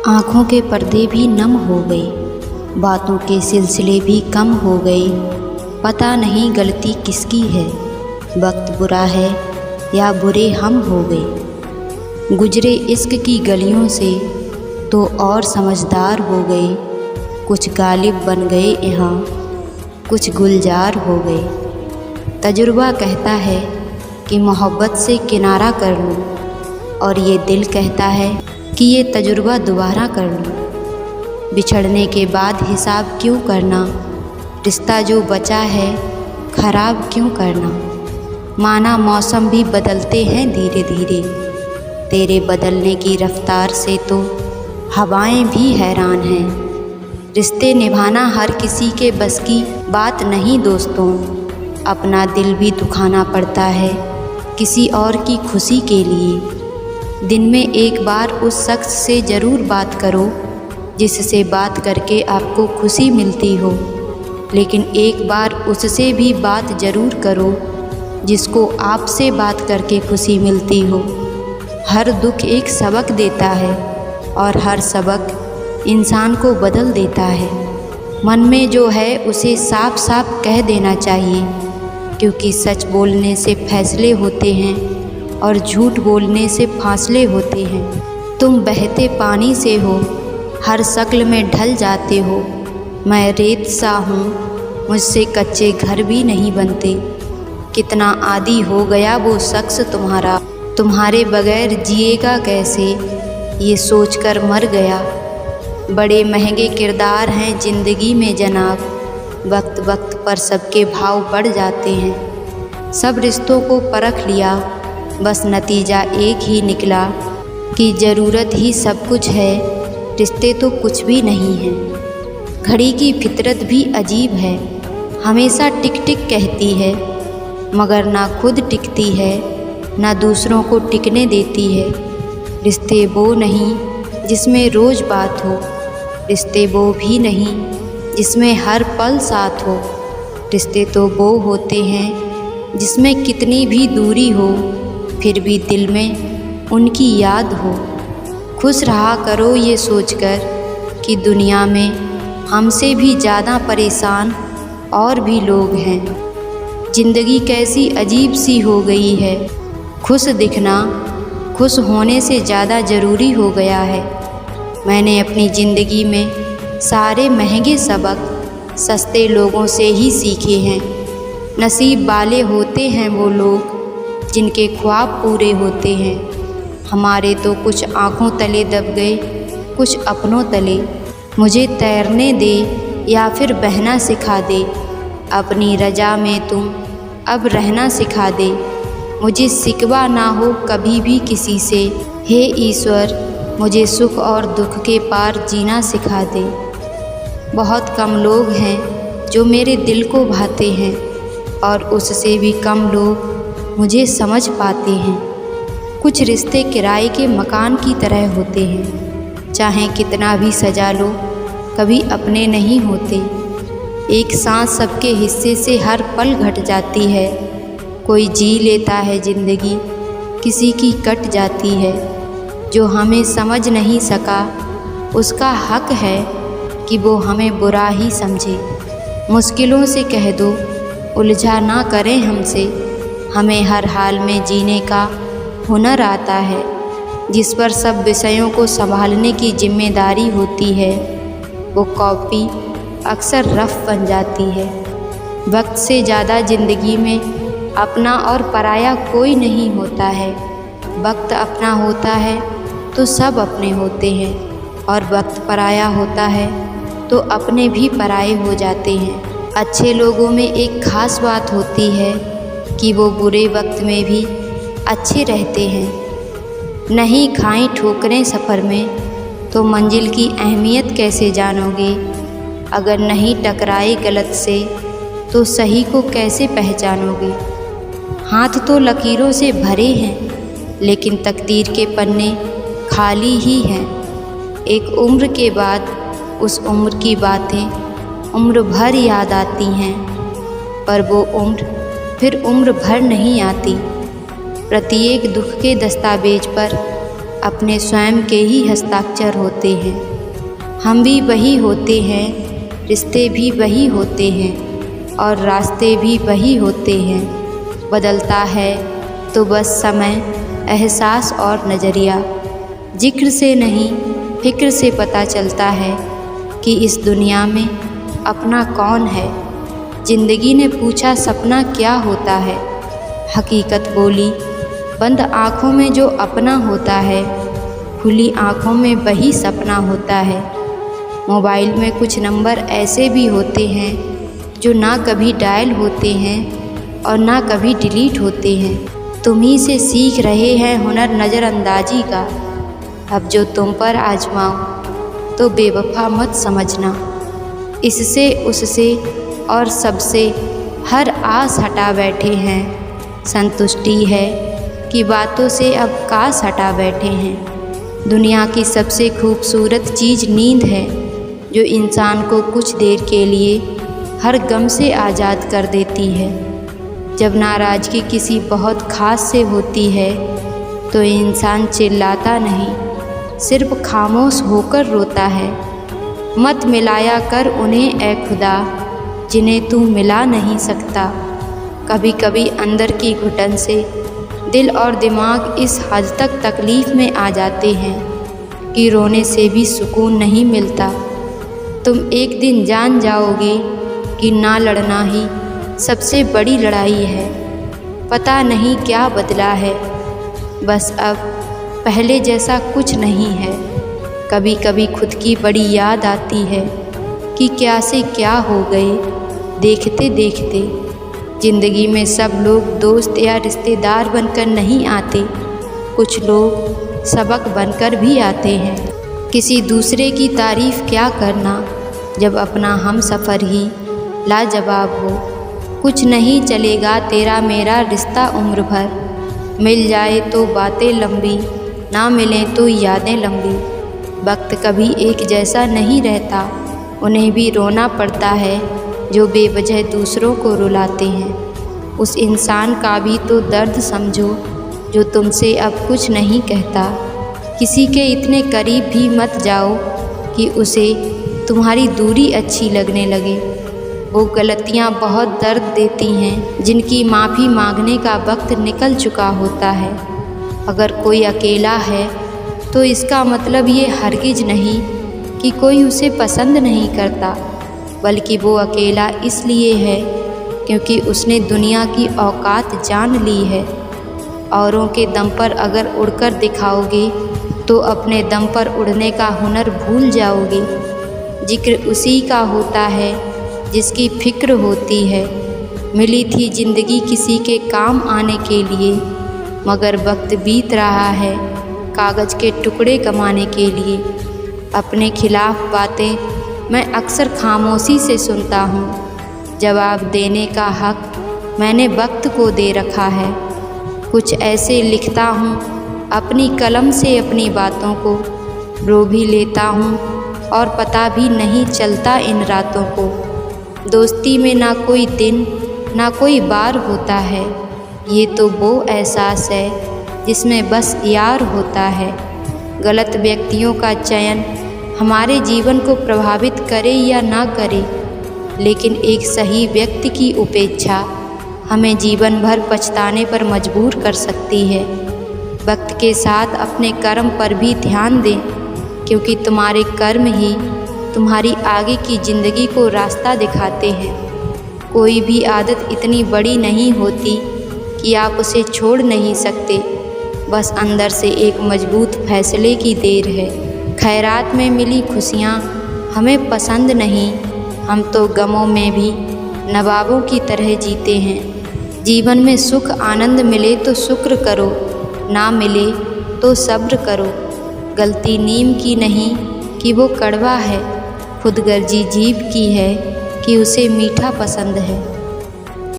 आँखों के पर्दे भी नम हो गए, बातों के सिलसिले भी कम हो गए। पता नहीं गलती किसकी है, वक्त बुरा है या बुरे हम हो गए। गुजरे इश्क की गलियों से तो और समझदार हो गए। कुछ गालिब बन गए यहाँ, कुछ गुलजार हो गए। तजुर्बा कहता है कि मोहब्बत से किनारा कर लूँ, और ये दिल कहता है कि ये तजुर्बा दोबारा कर लूँ। बिछड़ने के बाद हिसाब क्यों करना, रिश्ता जो बचा है ख़राब क्यों करना। माना मौसम भी बदलते हैं धीरे धीरे, तेरे बदलने की रफ्तार से तो हवाएं भी हैरान हैं। रिश्ते निभाना हर किसी के बस की बात नहीं दोस्तों, अपना दिल भी दुखाना पड़ता है किसी और की खुशी के लिए। दिन में एक बार उस शख्स से ज़रूर बात करो जिससे बात करके आपको खुशी मिलती हो, लेकिन एक बार उससे भी बात ज़रूर करो जिसको आपसे बात करके खुशी मिलती हो। हर दुख एक सबक देता है और हर सबक इंसान को बदल देता है। मन में जो है उसे साफ साफ कह देना चाहिए, क्योंकि सच बोलने से फैसले होते हैं और झूठ बोलने से फासले होते हैं। तुम बहते पानी से हो, हर शक्ल में ढल जाते हो। मैं रेत सा हूँ, मुझसे कच्चे घर भी नहीं बनते। कितना आदी हो गया वो शख्स तुम्हारा, तुम्हारे बगैर जिएगा कैसे, ये सोचकर मर गया। बड़े महंगे किरदार हैं ज़िंदगी में जनाब, वक्त वक्त पर सबके भाव बढ़ जाते हैं। सब रिश्तों को परख लिया, बस नतीजा एक ही निकला कि ज़रूरत ही सब कुछ है, रिश्ते तो कुछ भी नहीं हैं। घड़ी की फितरत भी अजीब है, हमेशा टिक टिक कहती है, मगर ना खुद टिकती है ना दूसरों को टिकने देती है। रिश्ते वो नहीं जिसमें रोज़ बात हो, रिश्ते वो भी नहीं जिसमें हर पल साथ हो। रिश्ते तो वो होते हैं जिसमें कितनी भी दूरी हो, फिर भी दिल में उनकी याद हो। खुश रहा करो ये सोचकर कि दुनिया में हमसे भी ज़्यादा परेशान और भी लोग हैं। ज़िंदगी कैसी अजीब सी हो गई है, खुश दिखना खुश होने से ज़्यादा ज़रूरी हो गया है। मैंने अपनी ज़िंदगी में सारे महंगे सबक सस्ते लोगों से ही सीखे हैं। नसीब वाले होते हैं वो लोग जिनके ख्वाब पूरे होते हैं। हमारे तो कुछ आँखों तले दब गए, कुछ अपनों तले। मुझे तैरने दे या फिर बहना सिखा दे, अपनी रजा में तुम अब रहना सिखा दे। मुझे सिकवा ना हो कभी भी किसी से, हे ईश्वर मुझे सुख और दुख के पार जीना सिखा दे। बहुत कम लोग हैं जो मेरे दिल को भाते हैं, और उससे भी कम लोग मुझे समझ पाते हैं। कुछ रिश्ते किराए के मकान की तरह होते हैं, चाहे कितना भी सजा लो कभी अपने नहीं होते। एक सांस सबके हिस्से से हर पल घट जाती है। कोई जी लेता है ज़िंदगी, किसी की कट जाती है। जो हमें समझ नहीं सका उसका हक है कि वो हमें बुरा ही समझे। मुश्किलों से कह दो उलझा ना करें हमसे, हमें हर हाल में जीने का हुनर आता है। जिस पर सब विषयों को संभालने की जिम्मेदारी होती है, वो कॉपी अक्सर रफ बन जाती है। वक्त से ज़्यादा ज़िंदगी में अपना और पराया कोई नहीं होता है। वक्त अपना होता है तो सब अपने होते हैं, और वक्त पराया होता है तो अपने भी पराए हो जाते हैं। अच्छे लोगों में एक ख़ास बात होती है कि वो बुरे वक्त में भी अच्छे रहते हैं। नहीं खाई ठोकरें सफ़र में तो मंजिल की अहमियत कैसे जानोगे। अगर नहीं टकराए गलत से तो सही को कैसे पहचानोगे। हाथ तो लकीरों से भरे हैं, लेकिन तकदीर के पन्ने खाली ही हैं। एक उम्र के बाद उस उम्र की बातें उम्र भर याद आती हैं, पर वो उम्र फिर उम्र भर नहीं आती। प्रत्येक दुख के दस्तावेज पर अपने स्वयं के ही हस्ताक्षर होते हैं। हम भी वही होते हैं, रिश्ते भी वही होते हैं और रास्ते भी वही होते हैं। बदलता है तो बस समय, एहसास और नज़रिया। जिक्र से नहीं फिक्र से पता चलता है कि इस दुनिया में अपना कौन है। ज़िंदगी ने पूछा सपना क्या होता है, हकीकत बोली बंद आँखों में जो अपना होता है, खुली आँखों में वही सपना होता है। मोबाइल में कुछ नंबर ऐसे भी होते हैं जो ना कभी डायल होते हैं और ना कभी डिलीट होते हैं। तुम ही से सीख रहे हैं हुनर नज़रअंदाजी का। अब जो तुम पर आजमाऊं तो बेवफा मत समझना। इससे उससे और सबसे हर आस हटा बैठे हैं। संतुष्टि है कि बातों से अब कास हटा बैठे हैं। दुनिया की सबसे खूबसूरत चीज़ नींद है, जो इंसान को कुछ देर के लिए हर गम से आज़ाद कर देती है। जब नाराज़गी किसी बहुत ख़ास से होती है तो इंसान चिल्लाता नहीं, सिर्फ खामोश होकर रोता है। मत मिलाया कर उन्हें ए खुदा जिन्हें तू मिला नहीं सकता। कभी कभी अंदर की घुटन से दिल और दिमाग इस हद तक तकलीफ़ में आ जाते हैं कि रोने से भी सुकून नहीं मिलता। तुम एक दिन जान जाओगे कि ना लड़ना ही सबसे बड़ी लड़ाई है। पता नहीं क्या बदला है, बस अब पहले जैसा कुछ नहीं है। कभी कभी खुद की बड़ी याद आती है कि क्या से क्या हो गए। देखते देखते ज़िंदगी में सब लोग दोस्त या रिश्तेदार बनकर नहीं आते, कुछ लोग सबक बनकर भी आते हैं। किसी दूसरे की तारीफ़ क्या करना जब अपना हम सफ़र ही लाजवाब हो। कुछ नहीं चलेगा तेरा मेरा रिश्ता उम्र भर, मिल जाए तो बातें लंबी, ना मिलें तो यादें लंबी। वक्त कभी एक जैसा नहीं रहता, उन्हें भी रोना पड़ता है जो बेवजह दूसरों को रुलाते हैं। उस इंसान का भी तो दर्द समझो जो तुमसे अब कुछ नहीं कहता। किसी के इतने करीब भी मत जाओ कि उसे तुम्हारी दूरी अच्छी लगने लगे। वो गलतियाँ बहुत दर्द देती हैं जिनकी माफ़ी मांगने का वक्त निकल चुका होता है। अगर कोई अकेला है तो इसका मतलब ये हरगिज़ नहीं कि कोई उसे पसंद नहीं करता, बल्कि वो अकेला इसलिए है क्योंकि उसने दुनिया की औकात जान ली है। औरों के दम पर अगर उड़कर दिखाओगे तो अपने दम पर उड़ने का हुनर भूल जाओगे। जिक्र उसी का होता है जिसकी फिक्र होती है। मिली थी ज़िंदगी किसी के काम आने के लिए, मगर वक्त बीत रहा है कागज़ के टुकड़े कमाने के लिए। अपने खिलाफ बातें मैं अक्सर खामोशी से सुनता हूँ, जवाब देने का हक मैंने वक्त को दे रखा है। कुछ ऐसे लिखता हूँ अपनी कलम से अपनी बातों को, रो भी लेता हूँ और पता भी नहीं चलता इन रातों को। दोस्ती में ना कोई दिन ना कोई बार होता है, ये तो वो एहसास है जिसमें बस यार होता है। गलत व्यक्तियों का चयन हमारे जीवन को प्रभावित करे या ना करे, लेकिन एक सही व्यक्ति की उपेक्षा हमें जीवन भर पछताने पर मजबूर कर सकती है। वक्त के साथ अपने कर्म पर भी ध्यान दें, क्योंकि तुम्हारे कर्म ही तुम्हारी आगे की ज़िंदगी को रास्ता दिखाते हैं। कोई भी आदत इतनी बड़ी नहीं होती कि आप उसे छोड़ नहीं सकते, बस अंदर से एक मजबूत फैसले की देर है। खैरात में मिली खुशियाँ हमें पसंद नहीं, हम तो गमों में भी नवाबों की तरह जीते हैं। जीवन में सुख आनंद मिले तो शुक्र करो, ना मिले तो सब्र करो। गलती नीम की नहीं कि वो कड़वा है, खुदगर्जी जीभ की है कि उसे मीठा पसंद है।